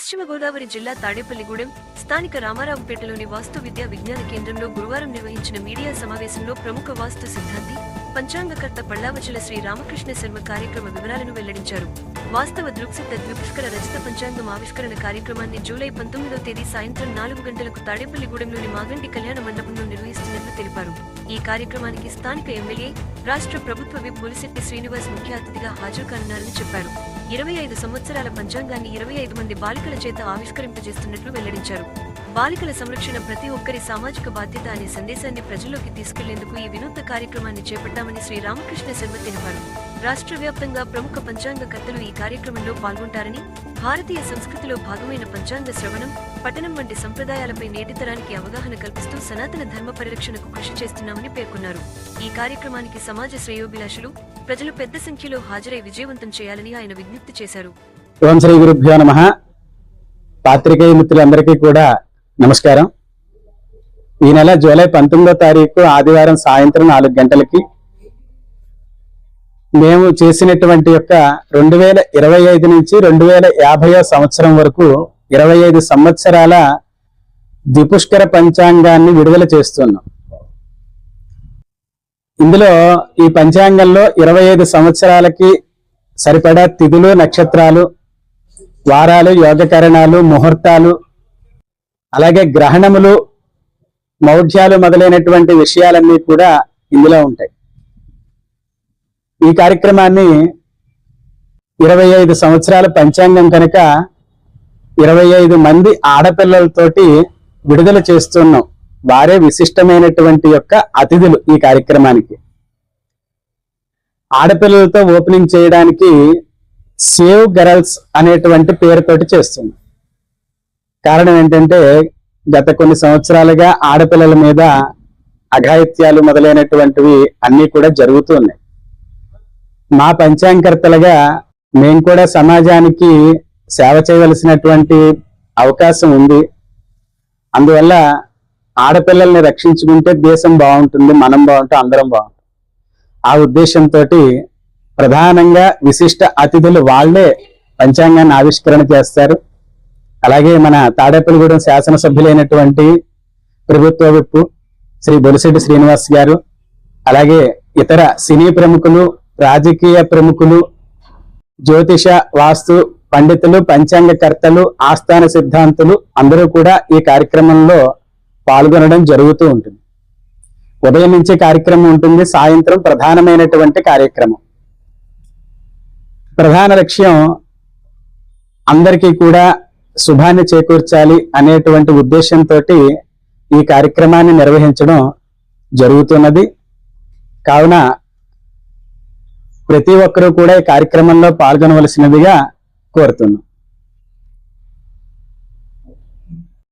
పశ్చిమ గోదావరి జిల్లా తాడేపల్లిగూడెం స్థానిక రామారావుపేటలోని వాస్తు విద్యా విజ్ఞాన కేంద్రంలో గురువారం నిర్వహించిన మీడియా సమావేశంలో ప్రముఖ వాస్తు సిద్ధాంతి పంచాంగకర్త పళ్ళావచల శ్రీ రామకృష్ణ శర్మ కార్యక్రమ వివరాలను వెల్లడించారు. వాస్తవ దృక్సిద్ధ ద్విపుష్కర రచిత పంచాంగం ఆవిష్కరణ కార్యక్రమాన్ని జూలై 19వ తేదీ సాయంత్రం 4 గంటలకు తాడేపల్లిగూడెంలోని మాగంటి కళ్యాణ మండపంలో నిర్వహిస్తున్నట్లు తెలిపారు. ఈ కార్యక్రమానికి స్థానిక ఎమ్మెల్యే, రాష్ట్ర ప్రభుత్వ విప్ బొలిశెట్టి శ్రీనివాస్ ముఖ్య అతిథిగా హాజరు కానున్నారని చెప్పారు. 25 సంవత్సరాల పంచాంగాన్ని 25 మంది బాలికల చేత ఆవిష్కరింపజేస్తున్నట్లు వెల్లడించారు. బాలికల సంరక్షణ ప్రతి ఒక్కరి సామాజిక బాధ్యత అనే సందేశాన్ని ప్రజల్లోకి తీసుకెళ్లేందుకు ఈ వినూత్న కార్యక్రమాన్ని చేపట్టామని శ్రీ రామకృష్ణ శర్మ తెలిపారు. రాష్ట్ర వ్యాప్తంగా ప్రముఖ పంచాంగకర్తలు ఈ కార్యక్రమంలో పాల్గొంటారని, భారతీయ సంస్కృతిలో భాగమైన పంచాంగ శ్రవణం, పఠనం వంటి సంప్రదాయాలపై నేటితరానికి అవగాహన కల్పిస్తూ సనాతన ధర్మ పరిరక్షణకు కృషి చేస్తున్నామని పేర్కొన్నారు. ఈ కార్యక్రమానికి సమాజ శ్రేయోభిలాషులు, ప్రజలు పెద్ద సంఖ్యలో హాజరై విజయవంతం చేయాలని ఆయన విజ్ఞప్తి చేశారు. ఓం శ్రీ గురుభ్యో నమః. పాత్రికేయ మిత్రులందరికీ కూడా నమస్కారం. ఈ నెల జూలై 19వ తారీఖు ఆదివారం సాయంత్రం 4 గంటలకి మేము చేసినటువంటి 2025 నుంచి 2050 సంవత్సరం వరకు 25 సంవత్సరాల ద్విపుష్కర పంచాంగాన్ని విడుదల చేస్తున్నాం. ఇందులో ఈ పంచాంగంలో 25 సంవత్సరాలకి సరిపడా తిథులు, నక్షత్రాలు, వారాలు, యోగకరణాలు, ముహూర్తాలు, అలాగే గ్రహణములు, మౌఢ్యాలు మొదలైనటువంటి విషయాలన్నీ కూడా ఇందులో ఉంటాయి. ఈ కార్యక్రమాన్ని 25 సంవత్సరాల పంచాంగం కనుక 25 మంది ఆడపిల్లలతోటి విడుదల చేస్తున్నాం. వారే విశిష్టమైనటువంటి అతిథులు ఈ కార్యక్రమానికి. ఆడపిల్లలతో ఓపెనింగ్ చేయడానికి సేవ్ గర్ల్స్ అనేటువంటి పేరుతోటి చేస్తున్నాం. కారణం ఏంటంటే గత కొన్ని సంవత్సరాలుగా ఆడపిల్లల మీద అఘాయిత్యాలు మొదలైనటువంటివి అన్నీ కూడా జరుగుతూ ఉన్నాయి. మా పంచాంగకర్తలుగా మేము కూడా సమాజానికి సేవ చేయవలసినటువంటి అవకాశం ఉంది. అందువల్ల ఆడపిల్లల్ని రక్షించుకుంటే దేశం బాగుంటుంది, మనం బాగుంటాం, అందరం బాగుంటాం. ఆ ఉద్దేశంతో ప్రధానంగా విశిష్ట అతిథులు వాళ్లే పంచాంగాన్ని ఆవిష్కరణ చేస్తారు. అలాగే మన తాడేపల్లిగూడెం శాసనసభ్యులైనటువంటి ప్రభుత్వ విప్ శ్రీ బొలిశెట్టి శ్రీనివాస్ గారు, అలాగే ఇతర సినీ ప్రముఖులు, రాజకీయ ప్రముఖులు, జ్యోతిష వాస్తు పండితులు, పంచాంగకర్తలు, ఆస్థాన సిద్ధాంతులు అందరూ కూడా ఈ కార్యక్రమంలో పాల్గొనడం జరుగుతూ ఉంటుంది. ఉదయం నుంచి కార్యక్రమం ఉంటుంది, సాయంత్రం ప్రధానమైనటువంటి కార్యక్రమం. ప్రధాన లక్ష్యం అందరికీ కూడా శుభాన్ని చేకూర్చాలి అనేటువంటి ఉద్దేశంతో ఈ కార్యక్రమాన్ని నిర్వహించడం జరుగుతున్నది. కావున ప్రతి ఒక్కరూ కూడా ఈ కార్యక్రమంలో పాల్గొనవలసినదిగా కోరుతున్నాం.